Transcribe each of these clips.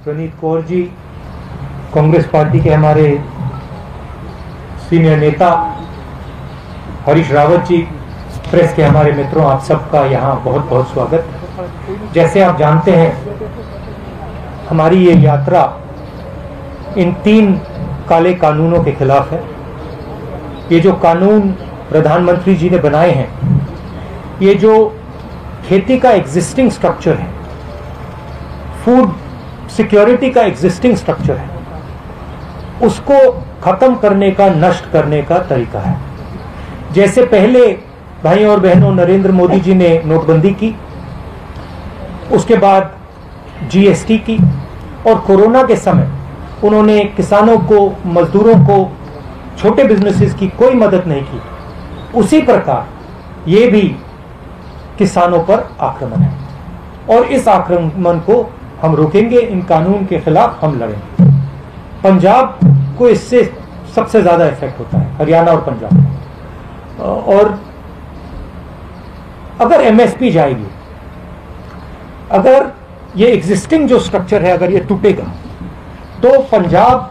प्रणीत Kaur ji, Congress party के हमारे senior नेता हरीश रावत जी, प्रेस के हमारे मित्रों, आप सबका यहाँ बहुत बहुत स्वागत। जैसे आप जानते हैं, हमारी ये यात्रा इन 3 काले कानूनों के खिलाफ है। ये जो कानून प्रधानमंत्री जी ने बनाए हैं, ये जो खेती का एग्जिस्टिंग स्ट्रक्चर है, फूड सिक्योरिटी का एग्जिस्टिंग स्ट्रक्चर है, उसको खत्म करने का, नष्ट करने का तरीका है। जैसे पहले भाई और बहनों नरेंद्र मोदी जी ने नोटबंदी की, उसके बाद जीएसटी की, और कोरोना के समय उन्होंने किसानों को, मजदूरों को, छोटे बिजनेसेस की कोई मदद नहीं की, उसी प्रकार ये भी किसानों पर आक्रमण है और इस आक्रमण को हम रोकेंगे। इन कानून के खिलाफ हम लड़ेंगे। पंजाब को इससे सबसे ज्यादा इफेक्ट होता है, हरियाणा और पंजाब। और अगर एमएसपी जाएगी, अगर ये एग्जिस्टिंग जो स्ट्रक्चर है अगर ये टूटेगा, तो पंजाब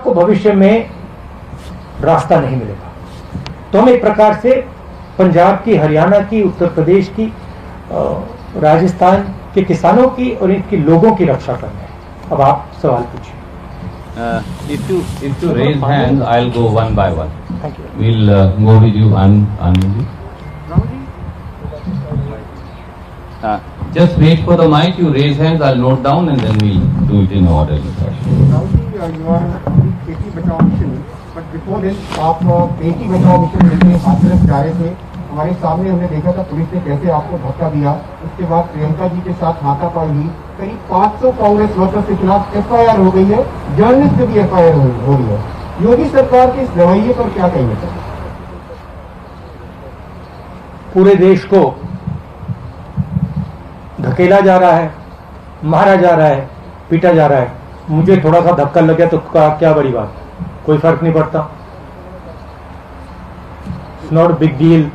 को भविष्य में रास्ता नहीं मिलेगा। तो हम एक प्रकार से पंजाब की, हरियाणा की, उत्तर प्रदेश की, राजस्थान के किसानों की और इनके लोगों की रक्षा करना है। अब आप सवाल पूछिए। If you raise hands, I'll go one by one. Thank you. We'll go with you, Anand. Just wait for the mic. You raise hands, I'll note down, and then we'll do it in order. You are Beti Bachao mission, but before this आप Beti Bachao mission लेके हाथरस जा रहे थे। हमारे सामने हमने देखा था पुलिस ने कैसे आपको धक्का दिया। उसके बाद प्रियंका जी के साथ हाथापाई हुई। करीब 500 कांग्रेस वर्कर्स के खिलाफ एफआईआर हो गई है, जर्नलिस्ट पे भी एफआईआर हो रही है। योगी सरकार के इस रवैये पर क्या कहेंगे सर? पूरे देश को धकेला जा रहा है, मारा जा रहा है, पीटा जा रहा है। मुझे थोड़ा सा धक्का लग गया तो क्या बड़ी बात, कोई फर्क नहीं पड़ता। It's not big deal.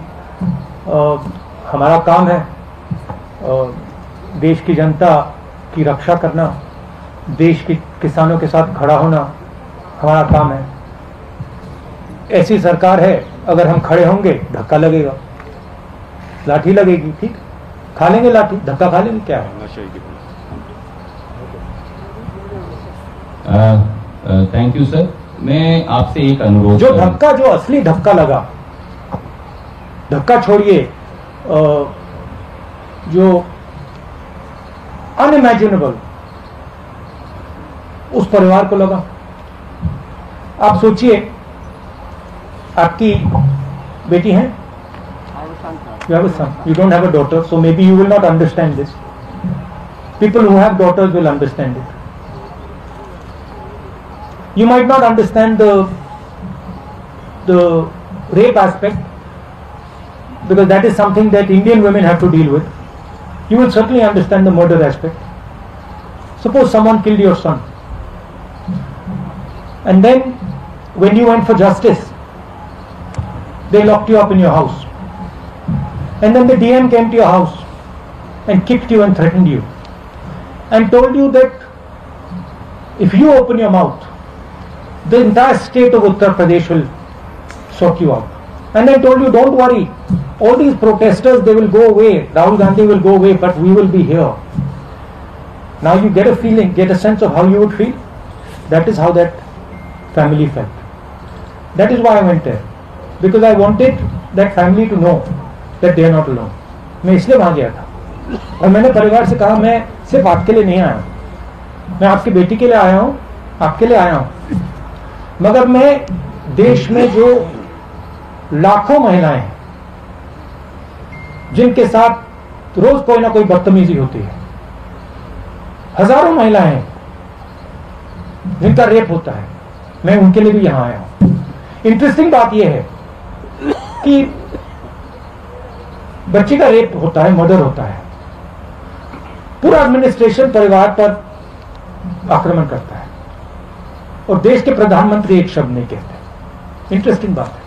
हमारा काम है देश की जनता की रक्षा करना, देश के किसानों के साथ खड़ा होना हमारा काम है। ऐसी सरकार है, अगर हम खड़े होंगे धक्का लगेगा, लाठी लगेगी, ठीक, खा लेंगे लाठी, धक्का खा लेंगे, क्या है। Thank you sir. मैं आपसे एक अनुरोध, जो धक्का, जो असली धक्का लगा, धक्का छोड़िए, जो अनइमेजिनेबल उस परिवार को लगा। आप सोचिए, आपकी बेटी है, you have a son, you don't have a daughter, so maybe you will not understand this. People who have daughters will understand it. You might not understand the rape aspect, because that is something that Indian women have to deal with. You will certainly understand the murder aspect. Suppose someone killed your son, and then when you went for justice, they locked you up in your house, and then the DM came to your house and kicked you and threatened you and told you that if you open your mouth, the entire state of Uttar Pradesh will sort you out. And I told you, don't worry, all these protesters, they will go away, Rahul Gandhi will go away, but we will be here. Now you get a feeling, get a sense of how you would feel. That is how that family felt. That is why I went there, because I wanted that family to know that they are not alone. मैं इसलिए वहां गया था और मैंने परिवार से कहा, मैं सिर्फ आपके लिए नहीं आया, मैं आपकी बेटी के लिए आया हूं, आपके लिए आया हूं, मगर मैं देश में जो लाखों महिलाएं हैं जिनके साथ रोज कोई ना कोई बदतमीजी होती है, हजारों महिलाएं हैं जिनका रेप होता है, मैं उनके लिए भी यहां आया हूं। इंटरेस्टिंग बात यह है कि बच्ची का रेप होता है, मर्डर होता है, पूरा एडमिनिस्ट्रेशन परिवार पर आक्रमण करता है और देश के प्रधानमंत्री एक शब्द नहीं कहते। इंटरेस्टिंग बात है।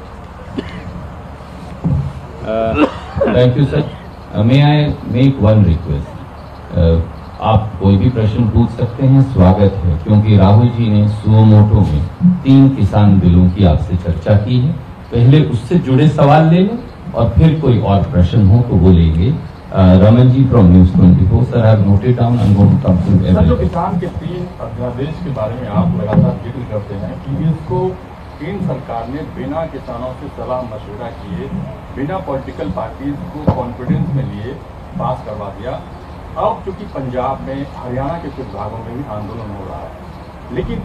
Thank you, sir. May I make one request? आप कोई भी प्रश्न पूछ सकते हैं, स्वागत है, क्योंकि राहुल जी ने सुओ मोटो में 3 किसान बिलों की आपसे चर्चा की है। पहले उससे जुड़े सवाल ले लें और फिर कोई और प्रश्न हो तो वो लेंगे। Raman ji from news 24, sir I have noted down and going to come to sir, जो किसान के 3 अध्यादेश के बारे में आप लगातार जिक्र करते हैं कि इसको केंद्र सरकार ने बिना किसानों से सलाह मशवरा किए, बिना पॉलिटिकल पार्टीज को कॉन्फिडेंस में लिए पास करवा दिया। अब चूंकि पंजाब में, हरियाणा के कुछ भागों में भी आंदोलन हो रहा है, लेकिन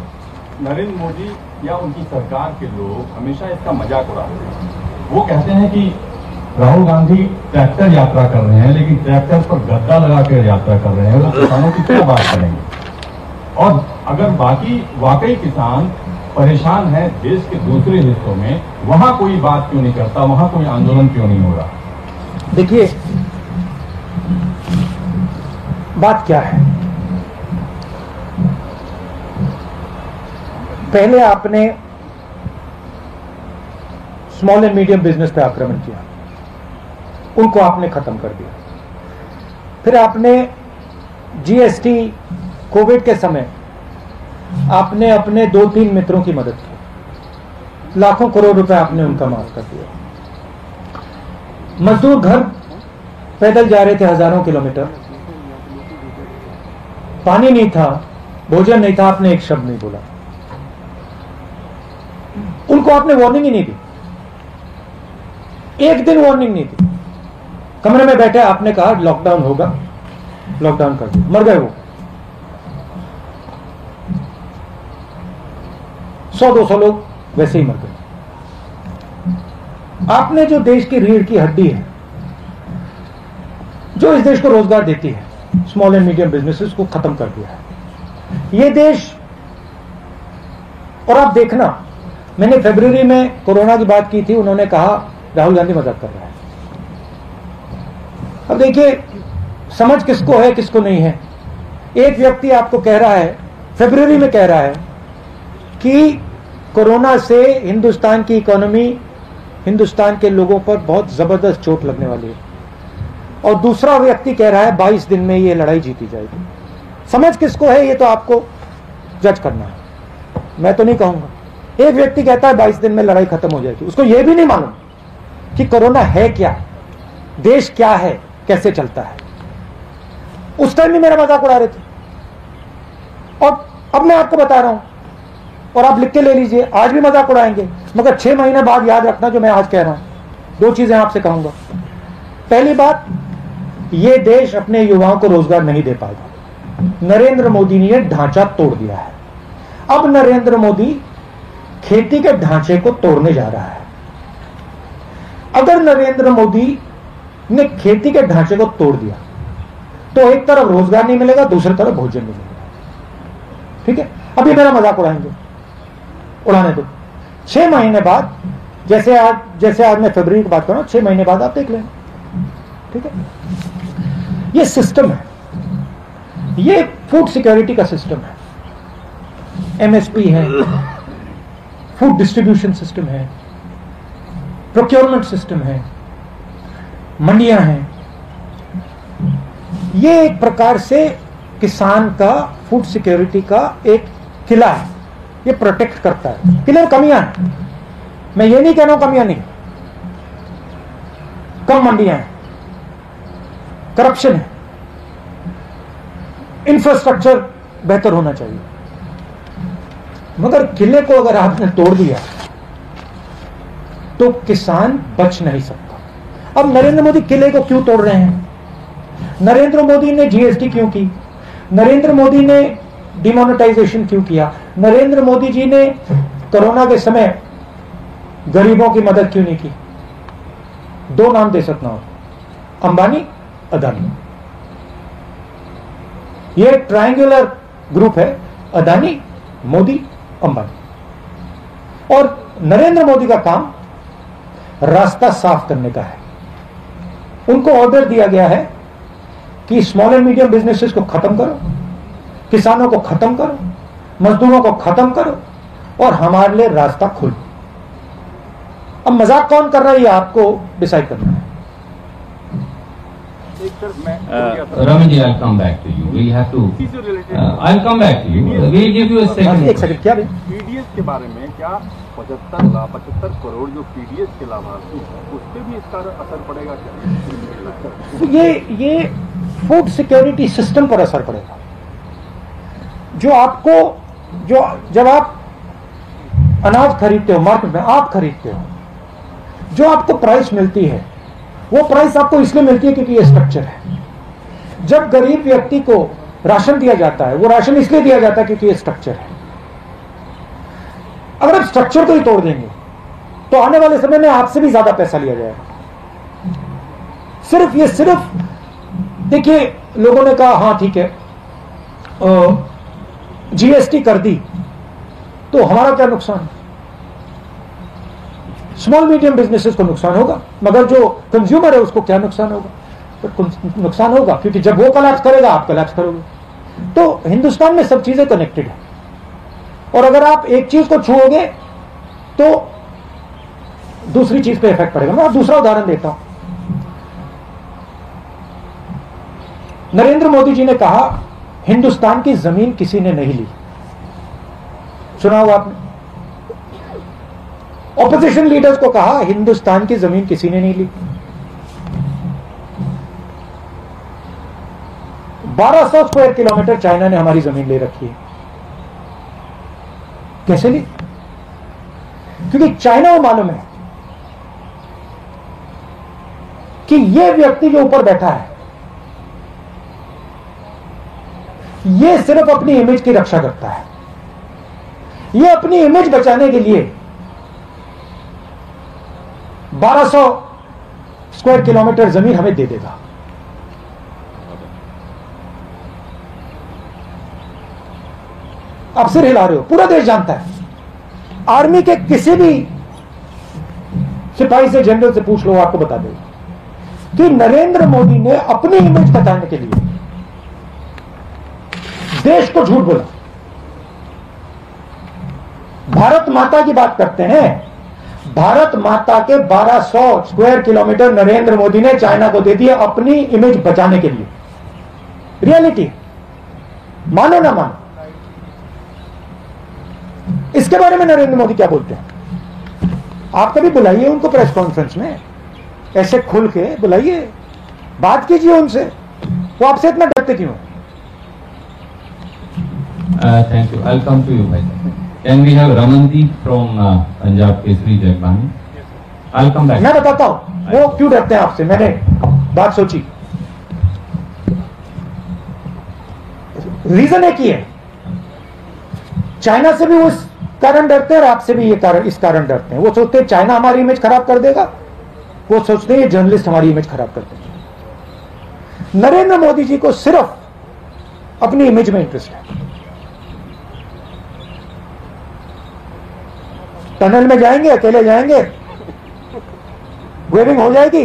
नरेंद्र मोदी या उनकी सरकार के लोग हमेशा इसका मजाक उड़ाते हैं। वो कहते हैं कि राहुल गांधी ट्रैक्टर यात्रा कर रहे हैं, लेकिन ट्रैक्टर पर गद्दा लगा कर यात्रा कर रहे हैं, वो किसानों की क्या बात करेंगे? और अगर वाकई किसान परेशान है देश के दूसरे हिस्सों में, वहां कोई बात क्यों नहीं करता, वहां कोई आंदोलन क्यों नहीं हो रहा? देखिए, बात क्या है, पहले आपने स्मॉल एंड मीडियम बिजनेस पे आक्रमण किया, उनको आपने खत्म कर दिया। फिर आपने जीएसटी कोविड के समय आपने अपने 2-3 मित्रों की मदद की, लाखों करोड़ रुपए आपने उनका माफ कर दिया। मजदूर घर पैदल जा रहे थे हजारों किलोमीटर, पानी नहीं था, भोजन नहीं था, आपने एक शब्द नहीं बोला, उनको आपने वार्निंग ही नहीं दी, एक दिन वार्निंग नहीं दी। कमरे में बैठे आपने कहा लॉकडाउन होगा, लॉकडाउन कर दिया, मर गए वो। 100-200 लोग वैसे ही मर गए। आपने जो देश की रीढ़ की हड्डी है, जो इस देश को रोजगार देती है, स्मॉल एंड मीडियम बिजनेसेस को खत्म कर दिया है ये देश। और आप देखना, मैंने फरवरी में कोरोना की बात की थी, उन्होंने कहा राहुल गांधी मजाक कर रहा है। अब देखिए, समझ किसको है किसको नहीं है। एक व्यक्ति आपको कह रहा है, फरवरी में कह रहा है कि कोरोना से हिंदुस्तान की इकोनॉमी, हिंदुस्तान के लोगों पर बहुत जबरदस्त चोट लगने वाली है, और दूसरा व्यक्ति कह रहा है 22 दिन में ये लड़ाई जीती जाएगी। समझ किसको है ये तो आपको जज करना है, मैं तो नहीं कहूंगा। एक व्यक्ति कहता है 22 दिन में लड़ाई खत्म हो जाएगी, उसको यह भी नहीं मालूम कि कोरोना है क्या, देश क्या है, कैसे चलता है। उस टाइम भी मेरा मजाक उड़ा रहे थे, और अब मैं आपको बता रहा हूं, और आप लिख के ले लीजिए, आज भी मजाक उड़ाएंगे, मगर 6 महीने बाद याद रखना जो मैं आज कह रहा हूं। 2 चीजें आपसे कहूंगा। पहली बात, यह देश अपने युवाओं को रोजगार नहीं दे पाएगा। नरेंद्र मोदी ने ढांचा तोड़ दिया है। अब नरेंद्र मोदी खेती के ढांचे को तोड़ने जा रहा है। अगर नरेंद्र मोदी ने खेती के ढांचे को तोड़ दिया तो एक तरफ रोजगार नहीं मिलेगा, दूसरी तरफ भोजन नहीं मिलेगा। ठीक है, अभी मेरा मजाक उड़ाएंगे, उड़ाने दो। 6 महीने बाद, जैसे आज मैं फरवरी की बात कर रहा हूं, 6 महीने बाद आप देख लेना। ठीक है, ये सिस्टम है, ये फूड सिक्योरिटी का सिस्टम है, एमएसपी है, फूड डिस्ट्रीब्यूशन सिस्टम है, प्रोक्योरमेंट सिस्टम है, मंडियां हैं। ये एक प्रकार से किसान का फूड सिक्योरिटी का एक किला है, ये प्रोटेक्ट करता है। किले में कमियां हैं, मैं ये नहीं कह रहा हूं कमियां नहीं, कम मंडियां हैं, करप्शन है, इंफ्रास्ट्रक्चर बेहतर होना चाहिए, मगर किले को अगर आपने तोड़ दिया तो किसान बच नहीं सकता। अब नरेंद्र मोदी किले को क्यों तोड़ रहे हैं? नरेंद्र मोदी ने जीएसटी क्यों की? नरेंद्र मोदी ने डिमोनेटाइजेशन क्यों किया? नरेंद्र मोदी जी ने कोरोना के समय गरीबों की मदद क्यों नहीं की? 2 नाम दे सकता हूं, अंबानी, अदानी। ये ट्रायंगुलर ग्रुप है, अदानी, मोदी, अंबानी। और नरेंद्र मोदी का काम रास्ता साफ करने का है। उनको ऑर्डर दिया गया है कि स्मॉल एंड मीडियम बिजनेसेस को खत्म करो, किसानों को खत्म करो, मजदूरों को खत्म करो, और हमारे लिए रास्ता खोलो। अब मजाक कौन कर रहा है ये आपको डिसाइड करना है। एक सर मैं Raman ji, I'll come back to you. We have to. I'll come back to you. We'll give you a second. एक सेकंड, क्या भाई? पीडीएस के बारे में क्या 75 करोड़ जो पीडीएस के लाभार्थी हैं उस पर भी इसका असर पड़ेगा क्या? तो ये फूड सिक्योरिटी सिस्टम पर असर पड़ेगा। जो जब आप अनाज खरीदते हो मार्केट में, आप खरीदते हो, जो आपको प्राइस मिलती है वो प्राइस आपको इसलिए मिलती है क्योंकि ये स्ट्रक्चर है। जब गरीब व्यक्ति को राशन दिया जाता है वो राशन इसलिए दिया जाता है क्योंकि ये स्ट्रक्चर है। अगर आप स्ट्रक्चर को ही तोड़ देंगे तो आने वाले समय में आपसे भी ज्यादा पैसा लिया जाएगा। सिर्फ देखिए, लोगों ने कहा हाँ ठीक है जीएसटी कर दी तो हमारा क्या नुकसान है? स्मॉल मीडियम बिजनेसेस को नुकसान होगा, मगर जो कंज्यूमर है उसको क्या नुकसान होगा? तो नुकसान होगा क्योंकि जब वो कोलैप्स करेगा आप कोलैप्स करोगे। तो हिंदुस्तान में सब चीजें कनेक्टेड है और अगर आप एक चीज को छूओगे तो दूसरी चीज पे इफेक्ट पड़ेगा। मैं दूसरा उदाहरण देता हूं। नरेंद्र मोदी जी ने कहा हिंदुस्तान की जमीन किसी ने नहीं ली, सुना होगा आपने। ऑपोजिशन लीडर्स को कहा हिंदुस्तान की जमीन किसी ने नहीं ली। 1200 स्क्वायर किलोमीटर चाइना ने हमारी जमीन ले रखी है। कैसे ली? क्योंकि चाइना को मालूम है कि यह व्यक्ति जो ऊपर बैठा है यह सिर्फ अपनी इमेज की रक्षा करता है। यह अपनी इमेज बचाने के लिए 1200 स्क्वायर किलोमीटर जमीन हमें दे देगा। आप सिर हिला रहे हो, पूरा देश जानता है। आर्मी के किसी भी सिपाही से, जनरल से पूछ लो, आपको बता देगा कि नरेंद्र मोदी ने अपनी इमेज बचाने के लिए देश को झूठ बोला। भारत माता की बात करते हैं, भारत माता के 1200 स्क्वायर किलोमीटर नरेंद्र मोदी ने चाइना को दे दिए अपनी इमेज बचाने के लिए। रियलिटी, मानो ना मानो। इसके बारे में नरेंद्र मोदी क्या बोलते हैं? आप कभी बुलाइए उनको प्रेस कॉन्फ्रेंस में, ऐसे खुल के बुलाइए, बात कीजिए उनसे। वो आपसे इतना डरते क्यों? Thank you. I'll come to you, bhai. Can we have Ramandeep from Punjab Kesari Jagbani? I'll come back. मैं बताता हूं वो क्यों डरते हैं आपसे। मैंने बात सोची, रीजन एक ही है। चाइना से भी वो इस कारण डरते हैं और आपसे भी इस कारण डरते हैं। वो सोचते हैं चाइना हमारी इमेज खराब कर देगा, वो सोचते हैं ये जर्नलिस्ट हमारी इमेज खराब कर देंगे। नरेंद्र मोदी जी को सिर्फ अपनी इमेज में इंटरेस्ट है। टनल में जाएंगे, अकेले जाएंगे, वेविंग हो जाएगी,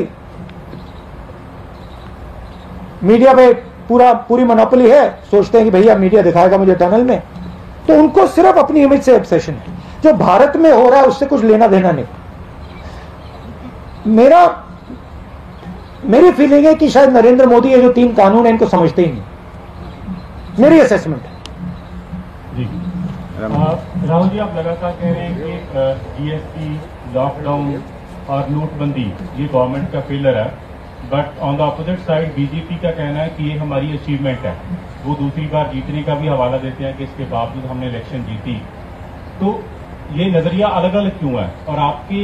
मीडिया पे पूरी मोनोपोली है, सोचते हैं कि भैया मीडिया दिखाएगा मुझे टनल में। तो उनको सिर्फ अपनी इमेज से ऑब्सेशन है। जो भारत में हो रहा है उससे कुछ लेना देना नहीं। मेरी फीलिंग है कि शायद नरेंद्र मोदी ये जो 3 कानून है इनको समझते ही नहीं। मेरी असेसमेंट है। राहुल जी, आप लगातार कह रहे हैं कि जीएसटी, लॉकडाउन और नोटबंदी ये गवर्नमेंट का फेलियर है, but on the opposite side BJP का कहना है कि ये हमारी अचीवमेंट है। वो दूसरी बार जीतने का भी हवाला देते हैं कि इसके बावजूद हमने इलेक्शन जीती। तो ये नजरिया अलग अलग क्यों है? और आपके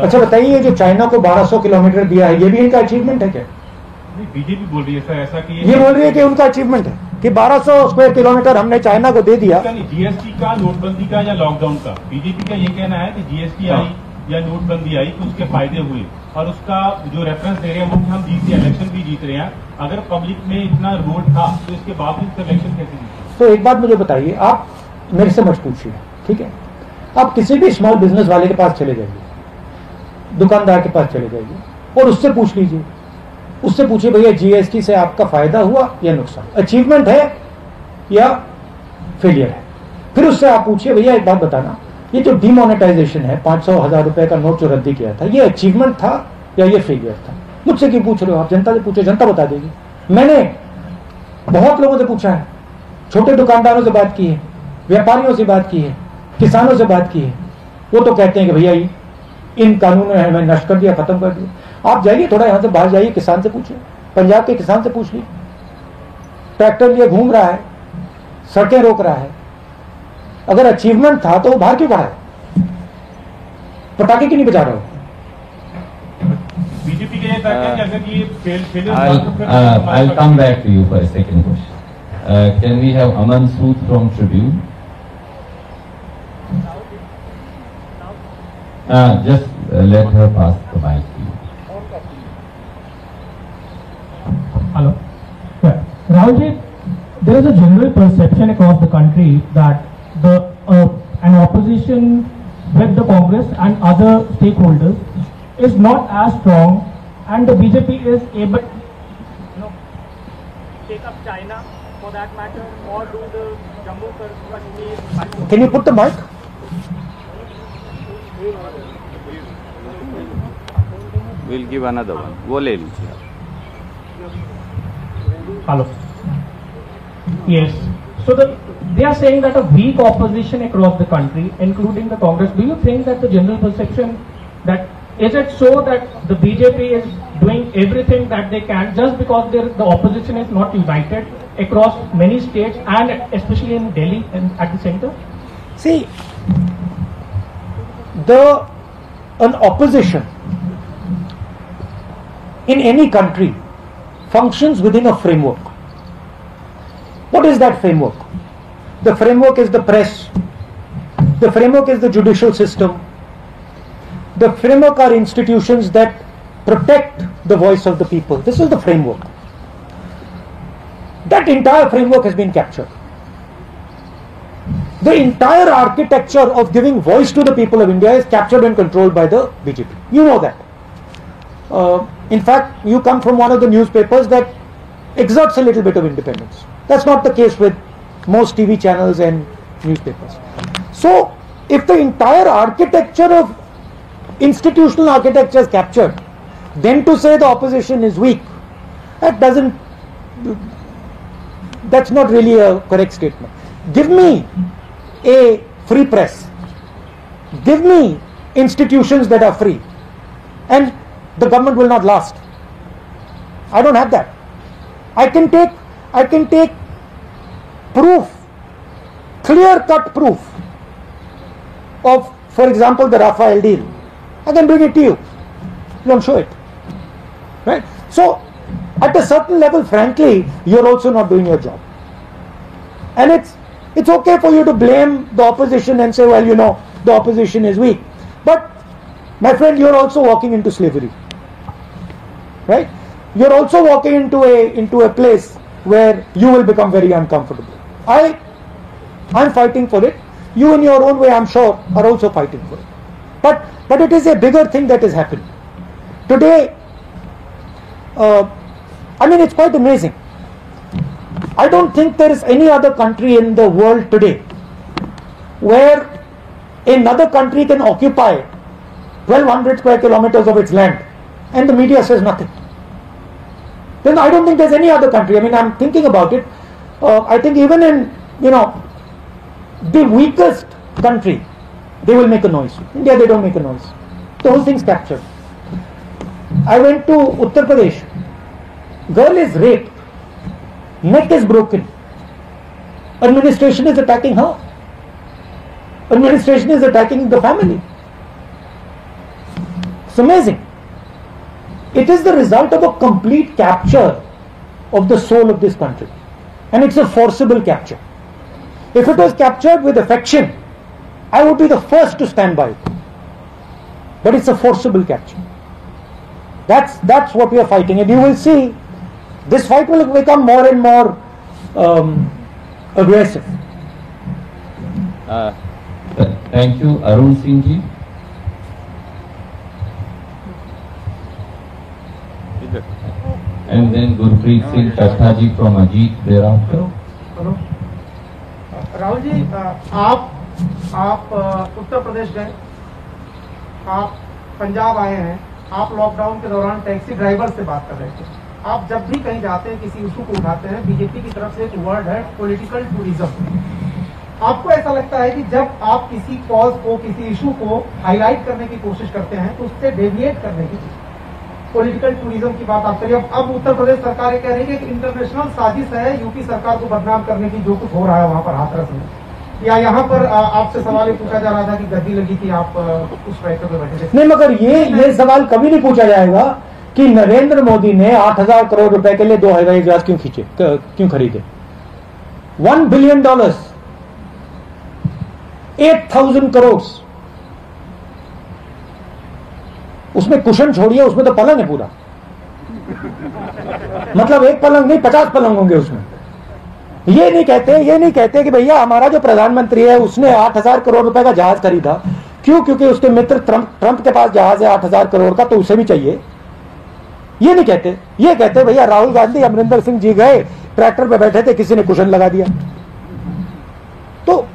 अच्छा बताइए, जो चाइना को 1200 किलोमीटर दिया है ये भी इनका अचीवमेंट है क्या? बीजेपी बोल रही है सर ऐसा कि ये बोल रही है कि उनका अचीवमेंट है कि 1200 स्क्वायर किलोमीटर हमने चाइना को दे दिया। जीएसटी का, नोटबंदी का या लॉकडाउन का, बीजेपी का ये कहना है कि जीएसटी आई या नोटबंदी आई तो उसके फायदे हुए, और उसका जो रेफरेंस दे रहे हैं वो हम जीते, इलेक्शन भी जीत रहे हैं। अगर पब्लिक में इतना रोल था तो इसके बावजूद इलेक्शन कैसे जीते? तो एक बात मुझे बताइए, आप मेरे से मत पूछिए, ठीक है? आप किसी भी स्मॉल बिजनेस वाले के पास चले जाइए, दुकानदार के पास चले जाइए और उससे पूछ लीजिए, उससे पूछिए भैया जीएसटी से आपका फायदा हुआ या नुकसान, अचीवमेंट है या फेलियर है। फिर उससे आप पूछिए भैया एक बात बताना, ये जो डिमोनेटाइजेशन है 500,000 रुपए का नोट जो रद्दी किया था, ये अचीवमेंट था या ये फेलियर था? मुझसे क्यों पूछ रहे हो आप? जनता से पूछो, जनता बता देगी। मैंने बहुत लोगों से पूछा है, छोटे दुकानदारों से बात की है, व्यापारियों से बात की है, किसानों से बात की है। वो तो कहते हैं कि भैया इन कानूनों ने हमें नष्ट कर दिया, खत्म कर दिया। आप जाइए थोड़ा यहां से बाहर जाइए, किसान से पूछिए, पंजाब के किसान से पूछ लीजिए, ट्रैक्टर लिए घूम रहा है, सड़कें रोक रहा है। अगर अचीवमेंट था तो वो बाहर क्यों खड़ा है? पटाखे क्यों नहीं बजा रहा हो? बीजेपी के ये कहते हैं कि अगर ये fail I'll come back to you for a second question. Can we have Aman Sood from Tribune? Just let her pass the mic to you. Hello. Yeah. Rahulji, there is a general perception across the country that an opposition with the Congress and other stakeholders is not as strong, and the BJP is able to take up China for that matter, or do the Jammu Kashmir. Can you put the mic? We'll give another one. वो ले लीजिए। Hello. Yes. So they are saying that a weak opposition across the country, including the Congress. Do you think that the general perception that is it so that the BJP is doing everything that they can just because the opposition is not united across many states and especially in Delhi and at the center? See, an opposition in any country functions within a framework. What is that framework? The framework is the press. The framework is the judicial system. The framework are institutions that protect the voice of the people. This is the framework. That entire framework has been captured. The entire architecture of giving voice to the people of India is captured and controlled by the BJP. You know that. In fact, you come from one of the newspapers that exerts a little bit of independence. That's not the case with most TV channels and newspapers. So, if the entire architecture of institutional architecture is captured, then to say the opposition is weak, that's not really a correct statement. Give me a free press, give me institutions that are free, and the government will not last. I don't have that. I can take proof, clear-cut proof of, for example, the Rafael deal. I can bring it to you. You don't show it, right? So, at a certain level, frankly, you're also not doing your job. And it's okay for you to blame the opposition and say, well, you know, the opposition is weak. But, my friend, you're also walking into slavery, right? You're also walking into a place where you will become very uncomfortable. I'm fighting for it. You in your own way, I'm sure, are also fighting for it. But it is a bigger thing that is happening. Today, it's quite amazing. I don't think there is any other country in the world today where another country can occupy 1200 square kilometers of its land and the media says nothing. Then I don't think there's any other country. I'm thinking about it. I think even in, the weakest country, they will make a noise. India, they don't make a noise. The whole thing's captured. I went to Uttar Pradesh. Girl is raped. Neck is broken. Administration is attacking her. Administration is attacking the family. It's amazing. It is the result of a complete capture of the soul of this country. And it's a forcible capture. If it was captured with affection, I would be the first to stand by it. But it's a forcible capture. That's what we are fighting. And you will see, this fight will become more and more aggressive. Thank you, Arun Singh ji. And then Gurpreet Singh Chattha ji from Ajit thereafter. Hello Rahul ji, आप उत्तर प्रदेश गए, आप पंजाब आए हैं, आप lockdown के दौरान taxi driver से बात कर रहे थे, आप जब भी कहीं जाते हैं किसी इशू को उठाते हैं, बीजेपी की तरफ से एक वर्ड है पॉलिटिकल टूरिज्म। आपको ऐसा लगता है कि जब आप किसी कॉज को, किसी इशू को हाईलाइट करने की कोशिश करते हैं तो उससे डेविएट करने की पॉलिटिकल टूरिज्म की बात आप करिए। अब उत्तर प्रदेश सरकार ये कह रही है कि इंटरनेशनल साजिश है यूपी सरकार को बदनाम करने की, जो कुछ हो रहा है वहां पर हाथरस में। या यहाँ पर आपसे सवाल ये पूछा जा रहा था कि गद्दी लगी थी, आप उस ट्रैक्टर पे बैठे थे। नहीं, मगर ये सवाल कभी नहीं पूछा जाएगा कि नरेंद्र मोदी ने 8,000 करोड़ रुपए के लिए 2 हवाई जहाज क्यों खरीदे। $1 बिलियन, 8,000 करोड़, उसमें कुशन छोड़िए, उसमें तो पलंग है पूरा। मतलब एक पलंग नहीं, 50 पलंग होंगे उसमें। ये नहीं कहते कि भैया हमारा जो प्रधानमंत्री है उसने 8,000 करोड़ रुपए का जहाज खरीदा। क्यों? क्योंकि उसके मित्र ट्रंप के पास जहाज है 8,000 करोड़ का, तो उसे भी चाहिए। ये नहीं कहते, ये कहते भैया राहुल गांधी, अमरिंदर सिंह जी गए, ट्रैक्टर पे बैठे थे, किसी ने कुशन लगा दिया। तो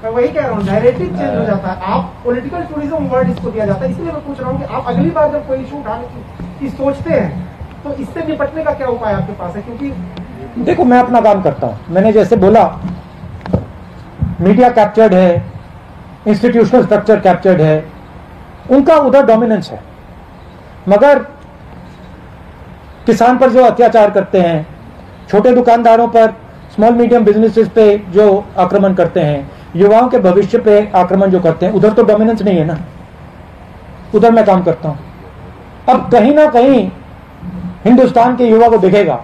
मैं वही कह रहा हूँ, नैरेटिव चेंज हो जाता है। आप पॉलिटिकल टूरिज्म वर्ड इसको दिया जाता है। इसलिए मैं पूछ रहा हूँ कि आप अगली बार जब कोई इशू उठाने की सोचते हैं तो इससे निपटने का क्या उपाय आपके पास है? क्योंकि देखो, मैं अपना काम करता हूं। मैंने जैसे बोला, मीडिया कैप्चर्ड है, इंस्टीट्यूशनल स्ट्रक्चर कैप्चर्ड है, उनका उधर डोमिनेंस है। मगर किसान पर जो अत्याचार करते हैं, छोटे दुकानदारों पर, स्मॉल मीडियम बिजनेसेस पे जो आक्रमण करते हैं, युवाओं के भविष्य पे आक्रमण जो करते हैं, उधर तो डोमिनेंस नहीं है ना। उधर मैं काम करता हूं। अब कहीं ना कहीं हिंदुस्तान के युवा को दिखेगा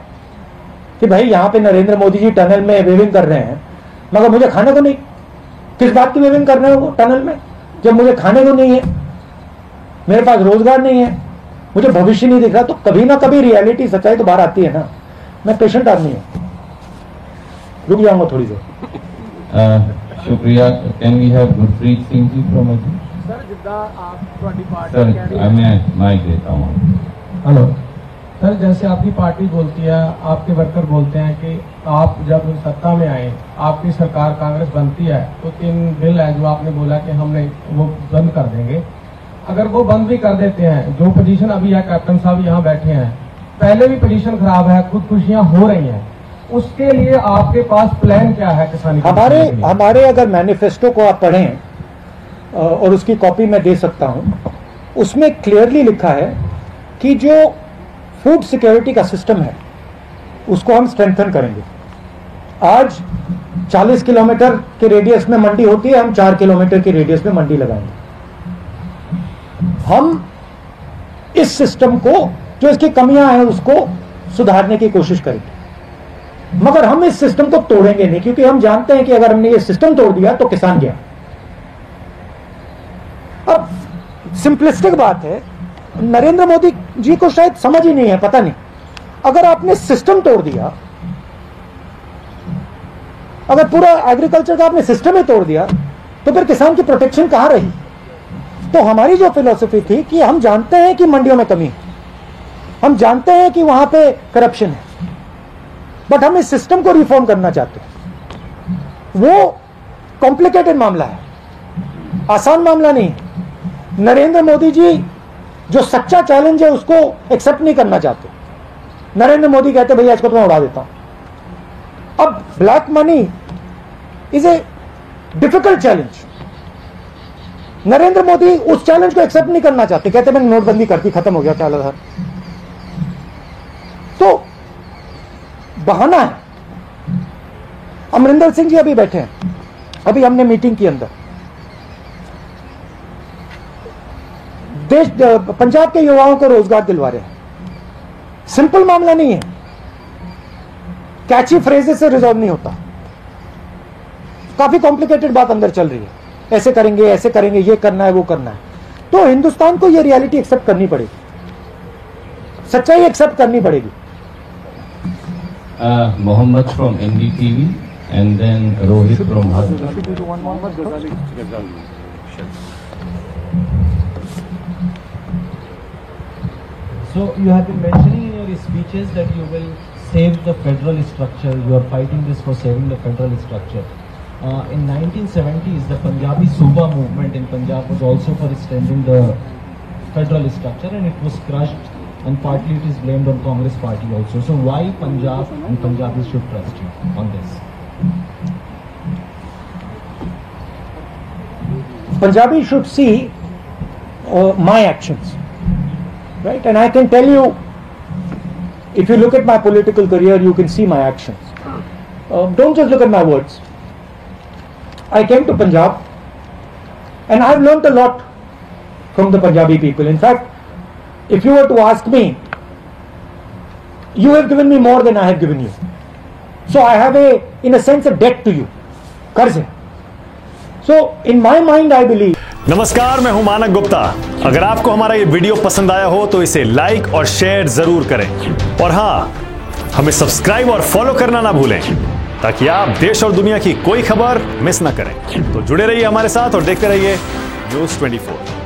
कि भाई यहां पे नरेंद्र मोदी जी टनल में वेविंग कर रहे हैं, मगर मुझे खाने को नहीं। किस बात की वेविंग कर रहे हो वो टनल में, जब मुझे खाने को नहीं है, मेरे पास रोजगार नहीं है, मुझे भविष्य नहीं दिख रहा। तो कभी ना कभी रियलिटी, सच्चाई तो बाहर आती है ना। मैं पेशेंट आदमी हूं, रुक जाऊंगा थोड़ी देर। शुक्रिया। Can we have Gurpreet Singh ji from अजू? सर, जिद्दां आप थोड़ी पार्टी सर, मैं माइक देता हूँ। हेलो सर, जैसे आपकी पार्टी बोलती है, आपके वर्कर बोलते हैं कि आप जब सत्ता में आए, आपकी सरकार कांग्रेस बनती है तो 3 बिल है जो आपने बोला कि हमने वो बंद कर देंगे। अगर वो बंद भी कर देते हैं, जो पोजीशन अभी है, कैप्टन साहब यहाँ बैठे हैं, पहले भी पोजीशन खराब है, खुदकुशियां हो रही हैं, उसके लिए आपके पास प्लान क्या है किसानी? हमारे अगर मैनिफेस्टो को आप पढ़ें और उसकी कॉपी मैं दे सकता हूं, उसमें क्लियरली लिखा है कि जो फूड सिक्योरिटी का सिस्टम है उसको हम स्ट्रेंथन करेंगे। आज 40 किलोमीटर के रेडियस में मंडी होती है, हम 4 किलोमीटर के रेडियस में मंडी लगाएंगे। हम इस सिस्टम को, जो इसकी कमियां हैं, उसको सुधारने की कोशिश करेंगे। मगर हम इस सिस्टम को तोड़ेंगे नहीं, क्योंकि हम जानते हैं कि अगर हमने ये सिस्टम तोड़ दिया तो किसान गया। अब सिंपलिस्टिक बात है, नरेंद्र मोदी जी को शायद समझ ही नहीं है, पता नहीं। अगर आपने सिस्टम तोड़ दिया, अगर पूरा एग्रीकल्चर का आपने सिस्टम ही तोड़ दिया, तो फिर किसान की प्रोटेक्शन कहां रही? तो हमारी जो फिलॉसफी थी कि हम जानते हैं कि मंडियों में कमी है, हम जानते हैं कि वहां पे करप्शन है, बट हम इस सिस्टम को रिफॉर्म करना चाहते हैं। वो कॉम्प्लिकेटेड मामला है, आसान मामला नहीं। नरेंद्र मोदी जी जो सच्चा चैलेंज है उसको एक्सेप्ट नहीं करना चाहते। नरेंद्र मोदी कहते भैया इसको तो मैं उड़ा देता हूं। अब black money is a difficult challenge. Narendra Modi उस चैलेंज को एक्सेप्ट नहीं करना चाहते, कहते मैंने नोटबंदी कर दी, खत्म हो गया 4,000। तो बहाना है। अमरिंदर सिंह जी अभी बैठे हैं, अभी हमने मीटिंग की अंदर, पंजाब के युवाओं को रोजगार दिलवा रहे हैं। सिंपल मामला नहीं है, कैची फ्रेजेस से रिजॉल्व नहीं होता, काफी कॉम्प्लिकेटेड बात अंदर चल रही है। ऐसे करेंगे, ये करना है, वो करना है। तो हिंदुस्तान को ये रियलिटी एक्सेप्ट करनी पड़ेगी, सच्चाई एक्सेप्ट करनी पड़ेगी। Mohammed from NDTV and then Rohit from Bharat. So you have been mentioning in your speeches that you will save the federal structure. You are fighting this for saving the federal structure. In 1970s, the Punjabi Suba movement in Punjab was also for extending the federal structure, and it was crushed and partly it is blamed on Congress party also. So why Punjab and Punjabis should trust you on this? Punjabi should see my actions, right? And I can tell you, if you look at my political career, you can see my actions. Don't just look at my words. I came to Punjab and I've learnt a lot from the Punjabi people. In fact, if you were to ask me, you have given me more than I have given you. So I have in a sense, a debt to you. कर्ज है. So in my mind, I believe. नमस्कार, मैं हूं मानक गुप्ता. अगर आपको हमारा ये वीडियो पसंद आया हो तो इसे लाइक और शेयर जरूर करें. और हाँ, हमें सब्सक्राइब और फॉलो करना ना भूलें ताकि आप देश और दुनिया की कोई खबर मिस ना करें. तो जुड़े रहिए हमारे साथ और देखते रहिए News 24.